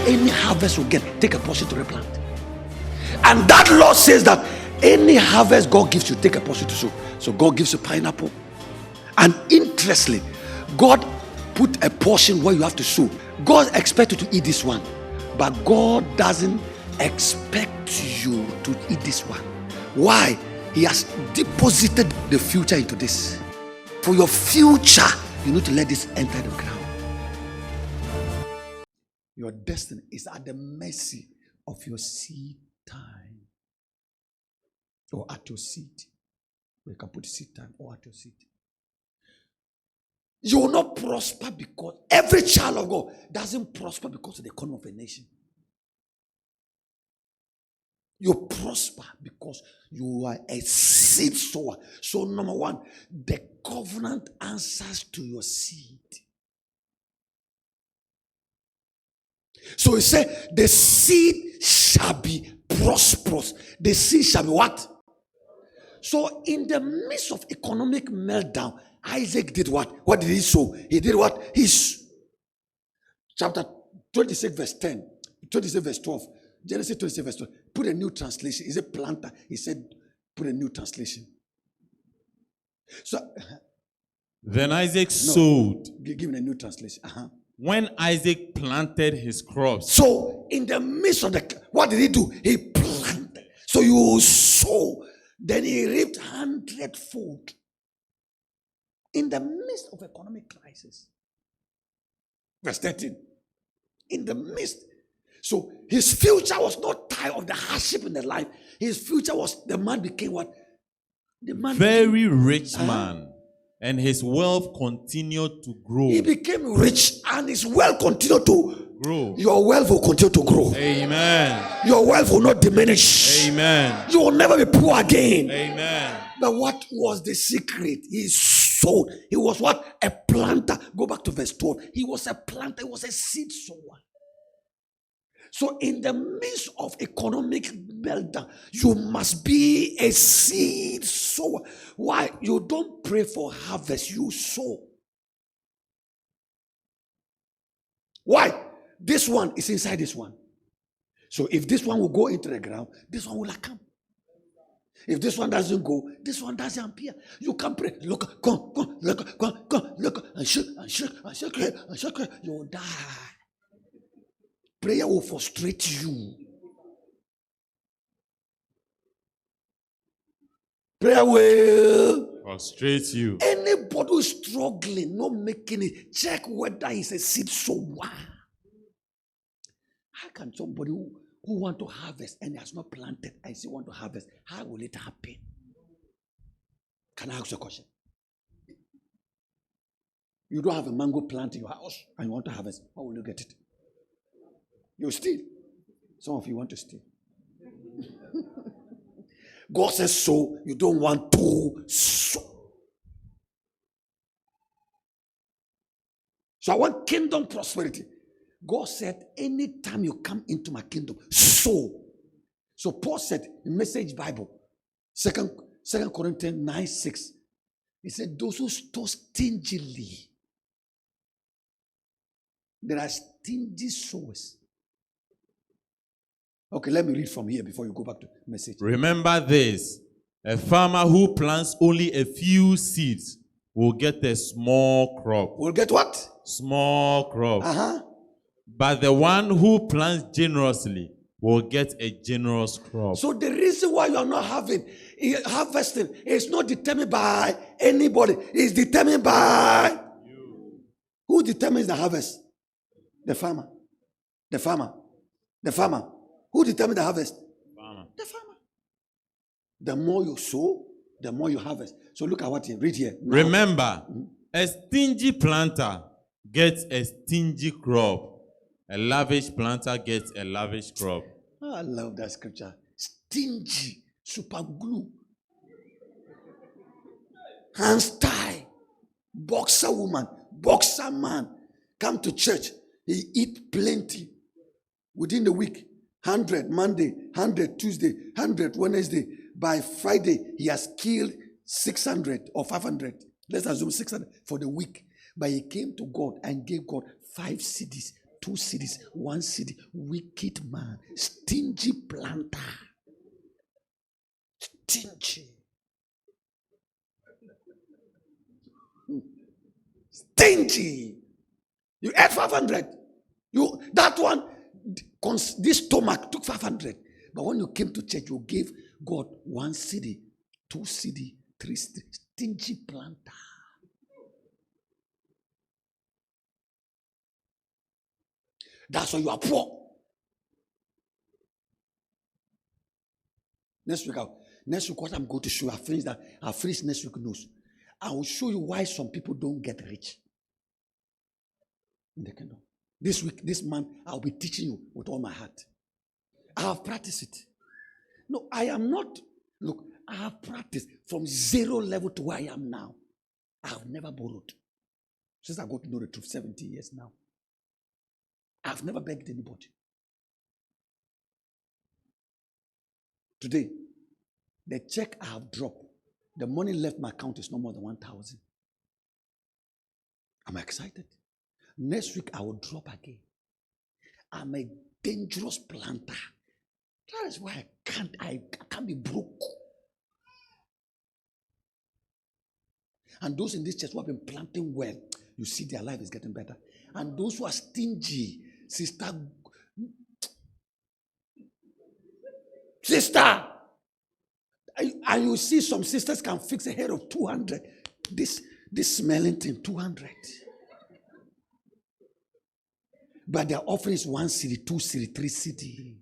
any harvest you get, take a portion to replant. And that law says that any harvest God gives you, take a portion to sow. So God gives you pineapple. And interestingly, God put a portion where you have to sow. God expects you to eat this one, but God doesn't expect you to eat this one. Why? He has deposited the future into this. For your future, you need to let this enter the ground. Your destiny is at the mercy of your seed time. Or at your seed. You can put seed time or at your seed. You will not prosper because every child of God doesn't prosper because of the economy of a nation. You prosper because you are a seed sower. So number one, the covenant answers to your seed. So he said, the seed shall be prosperous. The seed shall be what? So in the midst of economic meltdown, Isaac did what? What did he sow? He did what? Chapter 26 verse 10, 26 verse 12, Genesis 26 verse 12. Put a new translation. He's a planter. He said, put a new translation. So then Isaac sowed. Give me a new translation. When Isaac planted his crops. So in the midst of what did he do? He planted. So you sow, then he reaped 100-fold. In the midst of economic crisis. Verse 13. In the midst. So his future was not tied of the hardship in the life. His future was, the man became what? The man very rich man. And his wealth continued to grow. He became rich and his wealth continued to grow. Your wealth will continue to grow. Amen. Your wealth will not diminish. Amen. You will never be poor again. Amen. But what was the secret? He sowed. He was what? A planter. Go back to verse 12. He was a planter. He was a seed sower. So in the midst of economic meltdown, you must be a seed sower. Why? You don't pray for harvest, you sow. Why? This one is inside this one. So if this one will go into the ground, this one will come. If this one doesn't go, this one doesn't appear. You can pray. Look, come, look, and shake, you will die. Prayer will frustrate you. Prayer will frustrate you. Anybody who is struggling, not making it, check whether he's a seed sower. How can somebody who want to harvest and has not planted and still want to harvest, how will it happen? Can I ask you a question? You don't have a mango plant in your house and you want to harvest, how will you get it? You steal. Some of you want to steal. God says so, you don't want to sow. So I want kingdom prosperity. God said, anytime you come into my kingdom, sow. So Paul said in Message Bible, 2 Corinthians 9:6, he said, those who store stingily, there are stingy sowers. Okay, let me read from here before you go back to message. Remember this. A farmer who plants only a few seeds will get a small crop. Will get what? Small crop. But the one who plants generously will get a generous crop. So the reason why you are not harvesting is not determined by anybody. It's determined by you. Who determines the harvest? The farmer. The farmer. The farmer. Who determines the harvest? Farmer. The farmer. The more you sow, the more you harvest. So look at what you read here. Now. Remember, a stingy planter gets a stingy crop. A lavish planter gets a lavish crop. Oh, I love that scripture. Stingy, super glue, hands tie, boxer woman, boxer man, come to church. He eat plenty. Within the week, 100 Monday, 100 Tuesday, 100 Wednesday. By Friday, he has killed 600 or 500. Let's assume 600 for the week. But he came to God and gave God 5 CDs, 2 cities, 1 city. Wicked man, stingy planter. Stingy. Stingy. You ate 500. That one, this stomach took 500. But when you came to church, you gave God 1 city, 2 city, 3 city. Stingy planter. That's why you are poor. Next week, what I'm going to show you, I'll finish next week news. I will show you why some people don't get rich in the kingdom. This week, this month, I'll be teaching you with all my heart. I have practiced it. No, I am not. Look, I have practiced from 0 level to where I am now. I have never borrowed. Since I got to know the truth 70 years now. I've never begged anybody. Today, the check I have dropped, the money left my account is no more than 1,000. I'm excited. Next week, I will drop again. I'm a dangerous planter. That is why I can't be broke. And those in this church who have been planting well, you see their life is getting better. And those who are stingy, sister, and you see some sisters can fix a hair of 200. This smelling thing, 200. But their offering is 1 city, 2 city, 3 city.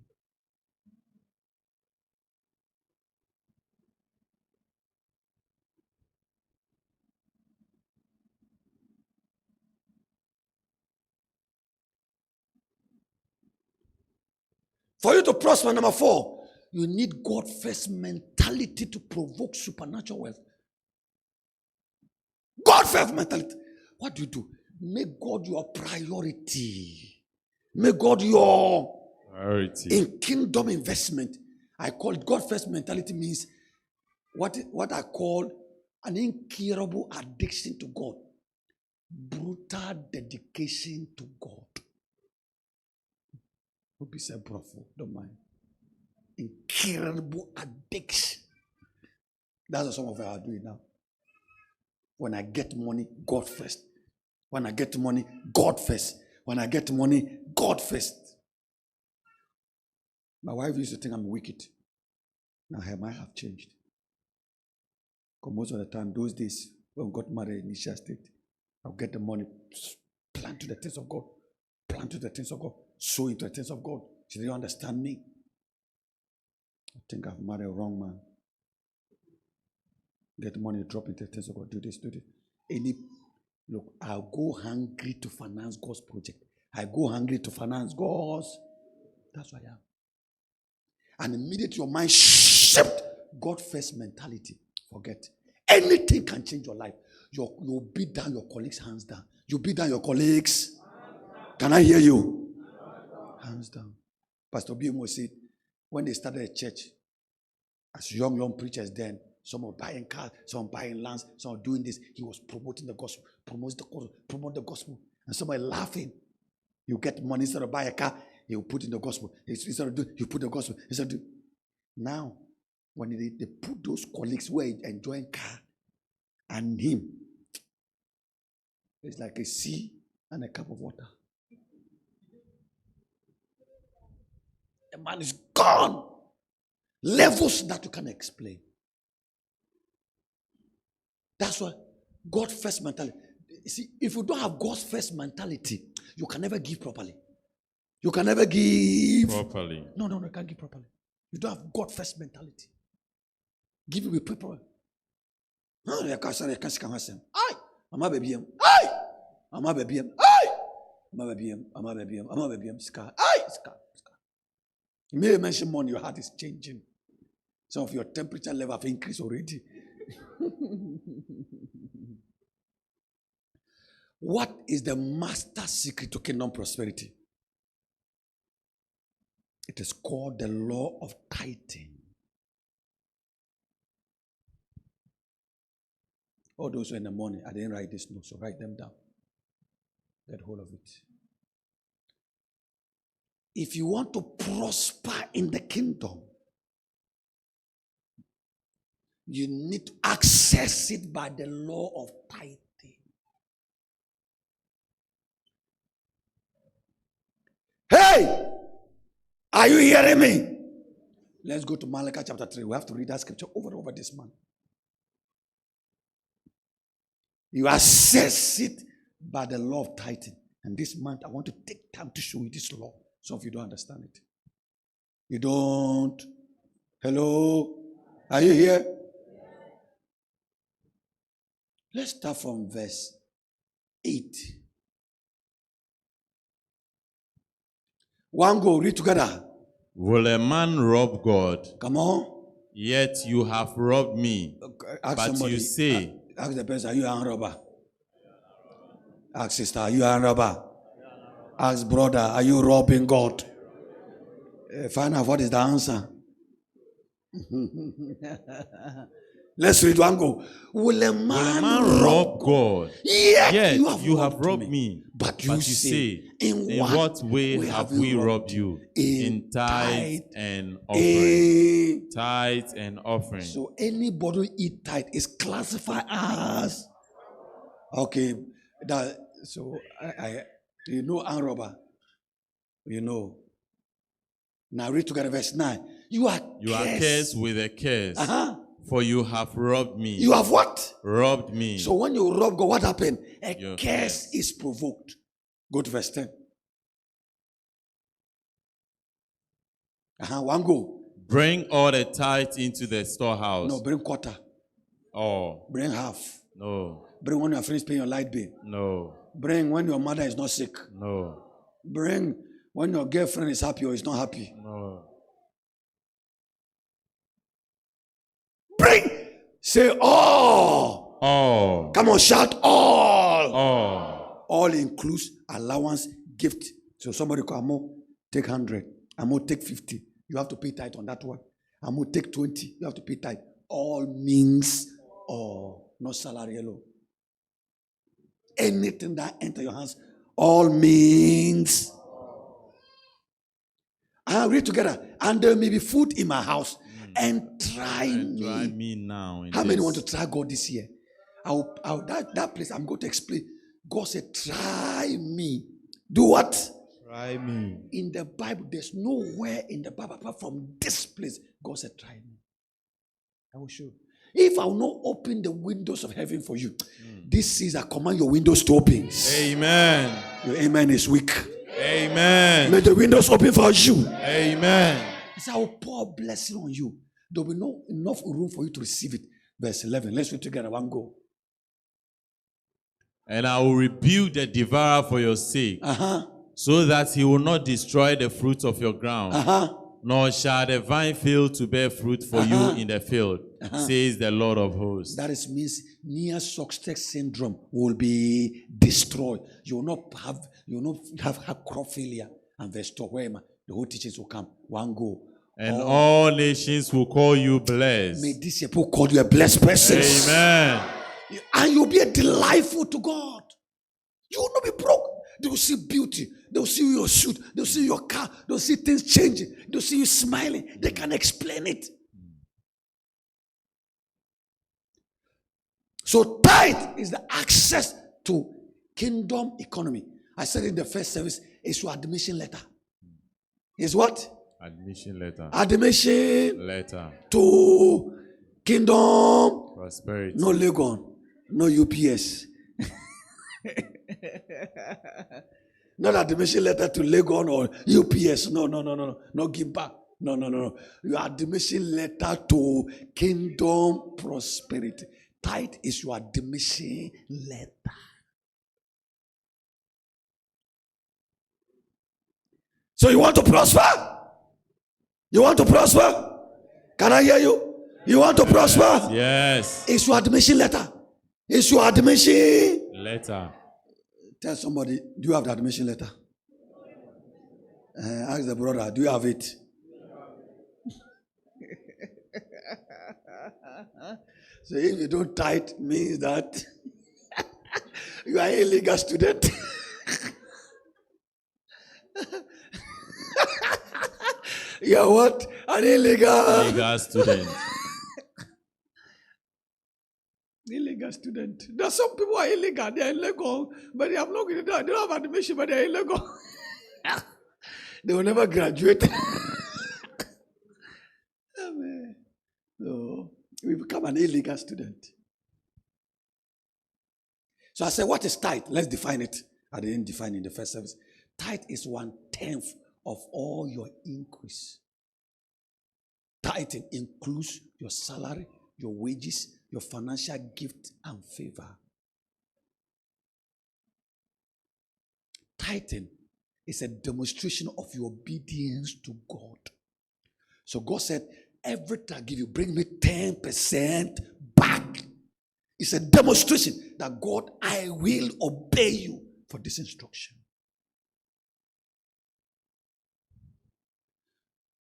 For you to prosper, number 4, you need God first mentality to provoke supernatural wealth. God first mentality. What do? Make God your priority. Make God your priority. In kingdom investment. I call it God first mentality means what I call an incurable addiction to God. Brutal dedication to God. Hope you say bravo, don't mind. Incurable addiction. That's what some of us are doing now. When I get money, God first. When I get money, God first. When I get money, God first. My wife used to think I'm wicked. Now her mind have changed. Because most of the time, those days, when we got married in initial state, I'll get the money, plant to the things of God, plant to the things of God, sow into the things of God. She didn't understand me. I think I've married a wrong man. Get money, drop into the things of God, do this, do this. Look, I'll go hungry to finance God's project. I go hungry to finance God's. That's what I am. And immediately your mind shift God first mentality. Forget. Anything can change your life. You'll beat down your colleagues hands down. You beat down your colleagues. Can I hear you? Hands down. Pastor BMO said, when they started a church, as young preachers then, some are buying cars, some are buying lands, some are doing this. He was promoting the gospel, promote the gospel. And some are laughing. You get money instead of buy a car, he will put in the gospel. Instead of doing, you put the gospel. Instead of doing. Now, when they put those colleagues who are enjoying car and him, it's like a sea and a cup of water. The man is gone. Levels that you can't explain. That's why God first mentality. You see, if you don't have God's first mentality, you can never give properly. You can never give properly. No, you can't give properly. You don't have God first mentality. Give it with people. I Mama baby. Aye. Mama baby. Aye. Mama baby. Scar. Aye. Scar. You may mention money, your heart is changing. Some of your temperature level have increased already. What is the master secret to kingdom prosperity? It is called the law of tithing. All those who are in the morning, I didn't write this note, so write them down. Get hold of it. if you want to prosper in the kingdom, you need to access it by the law of tithing. Hey! Are you hearing me? Let's go to Malachi chapter 3. We have to read that scripture over and over this month. You assess it by the law of tithing. And this month, I want to take time to show you this law. Some of you don't understand it. You don't? Hello? Are you here? Let's start from verse 8. One go, read together. Will a man rob God? Come on. Yet you have robbed me. Ask But somebody, you say, ask the person, are you a robber? Ask sister, are you a robber? Ask brother, are you robbing God? Find out what is the answer. Let's read one go. Will a man rob God? Yet you have robbed me. But you say, in what way have we robbed you? In tithe and offering. Tithe and offering. So anybody who eat tithe is classified as okay. So I you know armed robber. You know. Now read together verse 9. You are cursed with a curse. For you have robbed me. You have what? Robbed me. So when you rob God, what happened? A curse is provoked. Go to verse 10. One go. Bring all the tithe into the storehouse. No, bring quarter. Oh. Bring half. No. Bring when you are finished paying your light bill. No. Bring when your mother is not sick. No. Bring when your girlfriend is happy or is not happy. No. Bring. Say all. All. Come on, shout all. All. All includes allowance, gift. So somebody call Amo, take 100. Amo, take 50. You have to pay tithe on that one. Amo, take 20. You have to pay tithe. All means all. No salary alone. Anything that enter your hands, all means. I read together. And there may be food in my house. And try me now. How many want to try God this year? That place I'm going to explain. God said, try me. Do what? Try me. In the Bible, there's nowhere in the Bible apart from this place. God said, try me. I will show you. If I will not open the windows of heaven for you, this season I command your windows to open. Amen. Your amen is weak. Amen. May the windows open for you. Amen. So I will pour a blessing on you. There will be no enough room for you to receive it. Verse 11. Let's read together. One go. And I will rebuke the devourer for your sake, so that he will not destroy the fruit of your ground, nor shall the vine fail to bear fruit for you in the field, says the Lord of hosts. That means near success syndrome will be destroyed. You will not have crop failure. And verse 12, the whole teachings will come. One go. And all nations will call you blessed. May this people call you a blessed person. Amen. And you'll be a delightful to God. You will not be broke. They will see beauty. They will see your suit. They will see your car. They will see things changing. They will see you smiling. They can explain it. So tithe is the access to kingdom economy. I said in the first service, it's your admission letter. Is what? Admission letter. Admission letter to kingdom prosperity. No Legon, no UPS. Not admission letter to Legon or UPS. No. No give back. No. Your admission letter to kingdom prosperity. Tithe is your admission letter. So you want to prosper? You want to prosper? Can I hear you? You want to prosper? Yes. It's your admission letter. It's your admission letter. Tell somebody, do you have the admission letter? Ask the brother, do you have it? So if you don't tithe, means that you are an illegal student. You're what? An illegal student. Illegal student. There are some people who are illegal. They are illegal, but they have not. They don't have admission, but they are illegal. They will never graduate. Amen. So we become an illegal student. So I said, what is tithe? Let's define it. I didn't define it in the first service. Tithe is 1/10 of all your increase. Tithing includes your salary, your wages, your financial gift and favor. Tithing is a demonstration of your obedience to God. So God said, every time I give you, bring me 10% back. It's a demonstration that God, I will obey you for this instruction.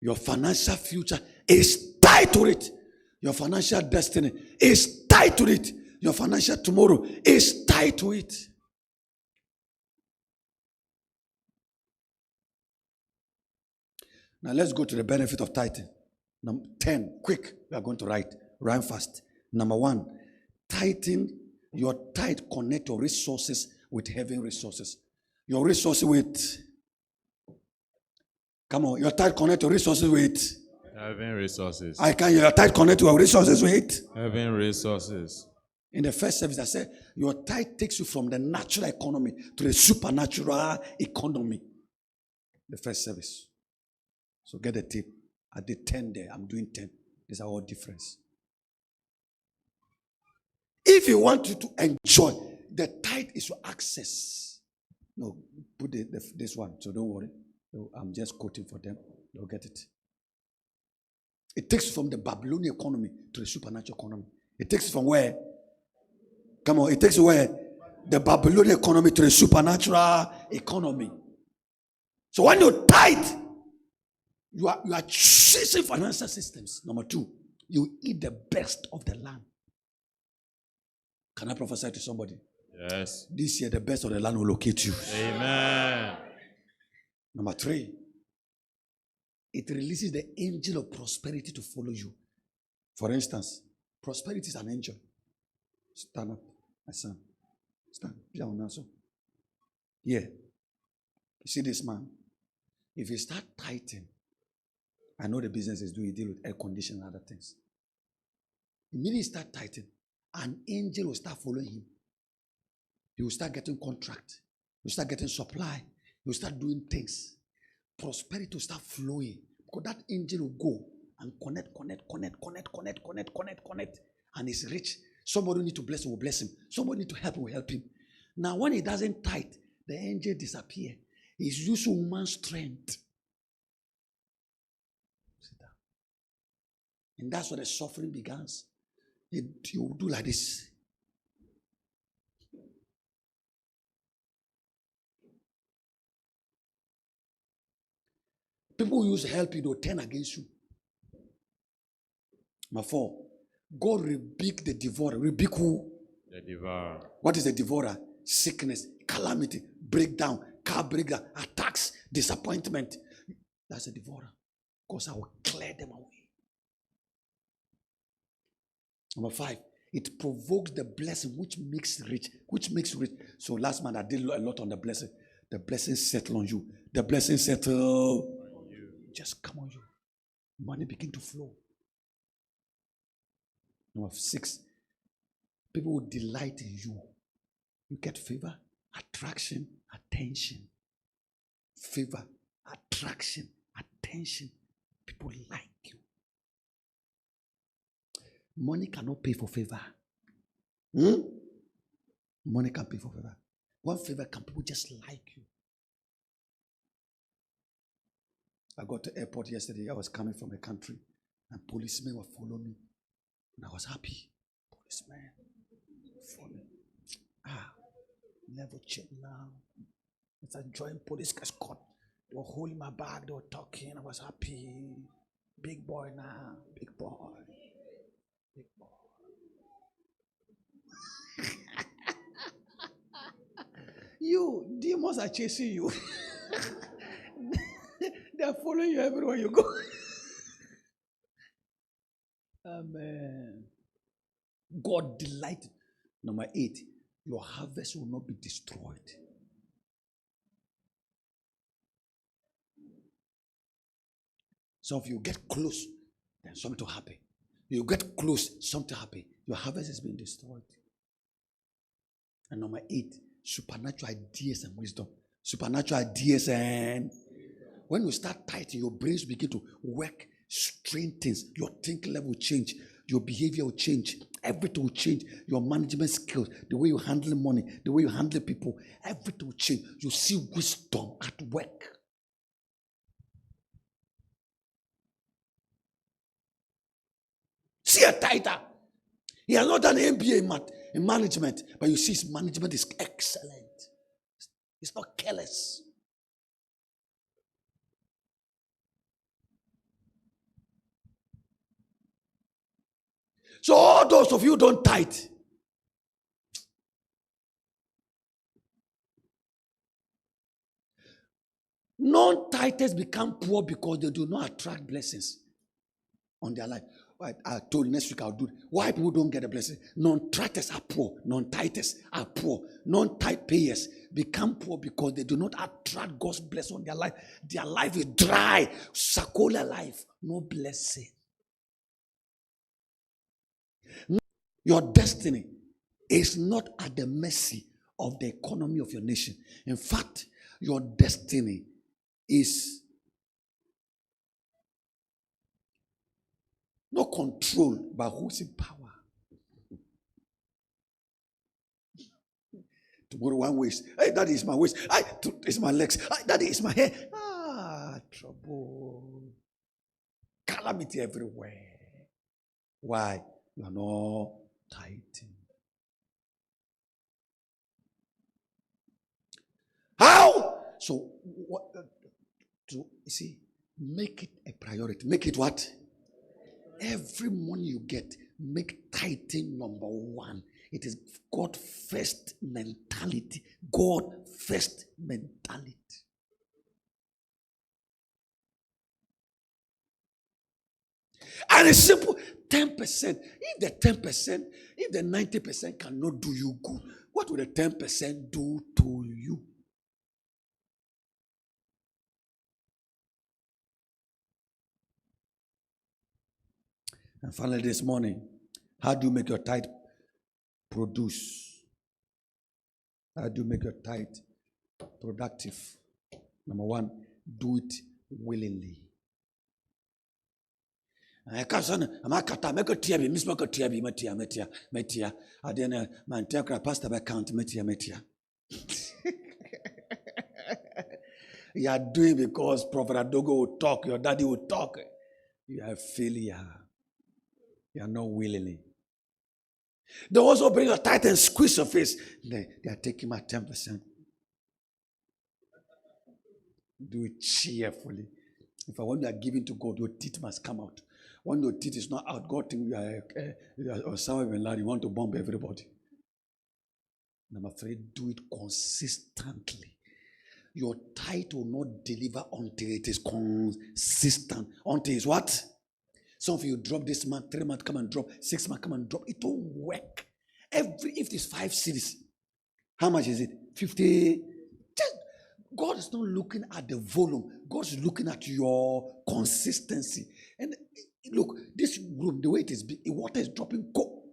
Your financial future is tied to it. Your financial destiny is tied to it. Your financial tomorrow is tied to it. Now let's go to the benefit of tithing. 10, quick. We are going to run fast. Number 1, tithing. Your tithe connect your resources with heaven resources. Your resources with, come on, your tithe connect your resources with heaven resources. I can your tithe connect your resources with heaven resources. In the first service, I said your tithe takes you from the natural economy to the supernatural economy. The first service. So get a tip. I did 10 there. I'm doing 10. These are all difference. If you want to enjoy, the tithe is your access. No, put this one. So don't worry. No, I'm just quoting for them. They'll get it. It takes you from the Babylonian economy to the supernatural economy. It takes you from where? Come on. It takes you where? The Babylonian economy to the supernatural economy. So when you tithe, you are choosing financial systems. Number 2, you eat the best of the land. Can I prophesy to somebody? Yes. This year, the best of the land will locate you. Amen. Number 3, it releases the angel of prosperity to follow you. For instance, prosperity is an angel. Stand up, my son. Stand. Yeah. You see this man? If you start tithing, I know the business is doing, deal with air conditioning and other things. Immediately you start tithing, an angel will start following him. He will start getting contract. He will start getting supply. He will start doing things. Prosperity will start flowing. Because that angel will go and connect. And he's rich. Somebody need to bless him, will bless him. Somebody need to help him, will help him. Now when he doesn't tithe, the angel disappears. He's using human strength. And that's where the suffering begins. You do like this. People who use help you, they'll turn against you. Number 4, God rebuke the devourer. Rebuke who? The devourer. What is the devourer? Sickness, calamity, breakdown, car breakdown, attacks, disappointment. That's the devourer. Because I will clear them away. Number 5, it provokes the blessing which makes rich. So last month I did a lot on the blessing. The blessing settle on you. The blessing settle on you. Just come on you. Money begin to flow. Number 6, people will delight in you. You get favor, attraction, attention. Favor, attraction, attention. People like you. Money cannot pay for favor. Money can pay for favor. One favor can people just like you. I got to the airport yesterday. I was coming from a country and policemen were following me. And I was happy. Policemen follow me. Never check now. As I joined police escort, they were holding my bag, they were talking. I was happy. Big boy now. Big boy. Big boy. You, demons are chasing you. They are following follow you everywhere you go. Amen. God delighted. Number 8, your harvest will not be destroyed. So if you get close, then something will happen. You get close, something happen. Your harvest is being destroyed. And number 8, supernatural ideas and wisdom. Supernatural ideas and when you start tithing, your brains begin to work strange things. Your thinking level will change. Your behavior will change. Everything will change. Your management skills, the way you handle money, the way you handle people, everything will change. You see wisdom at work. See a tither. He has not done an MBA in management, but you see his management is excellent. It's not careless. So all those of you don't tithe. Non-tithers become poor because they do not attract blessings on their life. I told you next week I'll do it. Why people don't get a blessing? Non-tithers are poor. Non-tithers are poor. Non-tithe payers become poor because they do not attract God's blessing on their life. Their life is dry. Sakola life. No blessing. Your destiny is not at the mercy of the economy of your nation. In fact, your destiny is not controlled by who's in power. Tomorrow one waist. Hey, that is my waist. It's my legs. That is my hair. Trouble. Calamity everywhere. Why? You are not tithing. How? So, what? You see, make it a priority. Make it what? Every money you get, make tithing number 1. It is God first mentality. God first mentality. And it's simple. 10%. If the 10%, if the 90% cannot do you good, what will the 10% do to you? And finally this morning, how do you make your tithe produce? How do you make your tithe productive? Number 1, do it willingly. I can't say I'm a cat. Make a tiabi, Miss Maka tiabi, metia. I didn't man take a pastor by count, metia. You are doing because Prophet Adongo will talk, your daddy will talk. You are a failure. You are not willingly. They also bring a tithe and squeeze your face. They are taking my 10%. Do it cheerfully. If I want you are giving to God, your teeth must come out. When your teeth is not out, God thinks you are Osama bin Laden. You want to bomb everybody. Number 3, do it consistently. Your tithe will not deliver until it is consistent. Until it's what? Some of you drop this month, 3 months come and drop, 6 months come and drop. It won't work. If it's 5 cities, how much is it? 50. God is not looking at the volume. God is looking at your consistency. And look, this room, the way it is, water is dropping. Go.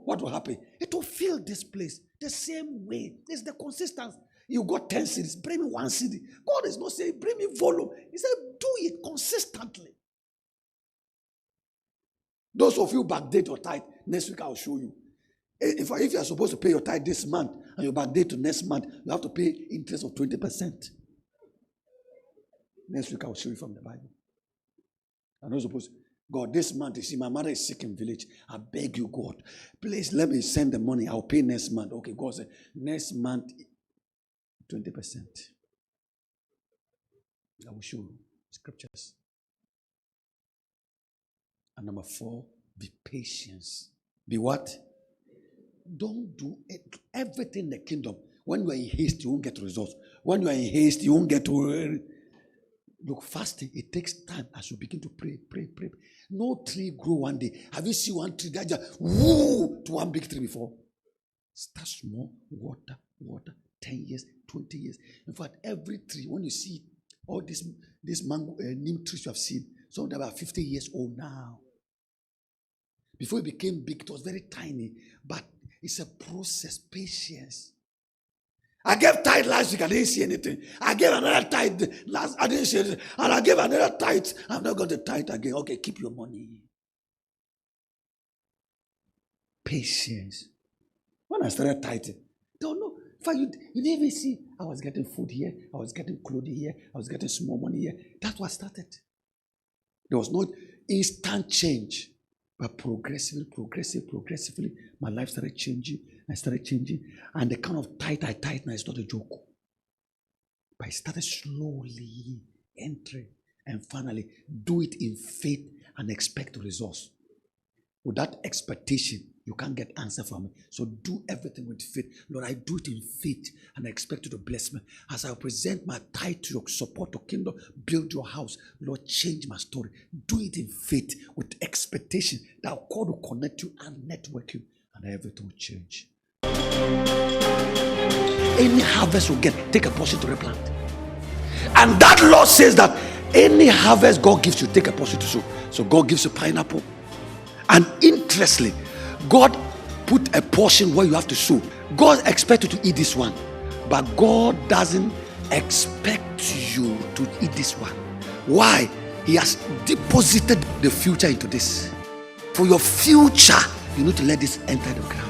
What will happen? It will fill this place the same way. It's the consistency. You got 10 cities, bring me 1 city. God is not saying, bring me volume. He said, do it consistently. Those of you backdate your tithe, next week I'll show you. If you are supposed to pay your tithe this month and you backdate to next month, you have to pay interest of 20%. Next week I'll show you from the Bible. I'm not supposed to. God, this month, you see, my mother is sick in village. I beg you, God, please let me send the money. I'll pay next month. Okay, God said, next month, 20%. I will show you scriptures. And number 4, be patient. Be what? Don't do everything in the kingdom. When you are in haste, you won't get results. When you are in haste, you won't get to. Look, fasting, it takes time as you begin to pray. No tree grow one day. Have you seen one tree that just woo to one big tree before? Start small, water, 10 years, 20 years. In fact, every tree, when you see all these mango, neem trees you have seen, some of them are 50 years old now. Before it became big, it was very tiny, but it's a process, patience. I gave tithe last week, I didn't see anything. I gave another tithe last, I didn't see anything. And I gave another tithe, I'm not going to tithe again. Okay, keep your money. Patience. When I started tithing, don't know. In fact, you didn't even see I was getting food here, I was getting clothing here, I was getting small money here. That's what started. There was no instant change, but progressively, my life started changing. I started changing. And the kind of tithe I tithe now is not a joke. But I started slowly entering. And finally, do it in faith and expect results. Without expectation, you can't get answer from me. So do everything with faith. Lord, I do it in faith and I expect you to bless me. As I present my tithe to your support to kingdom, build your house. Lord, change my story. Do it in faith with expectation that God will connect you and network you and everything will change. Any harvest you get, take a portion to replant. And that law says that any harvest God gives you, take a portion to sow. So God gives you pineapple. And interestingly, God put a portion where you have to sow. God expects you to eat this one, but God doesn't expect you to eat this one. Why? He has deposited the future into this. For your future, you need to let this enter the ground.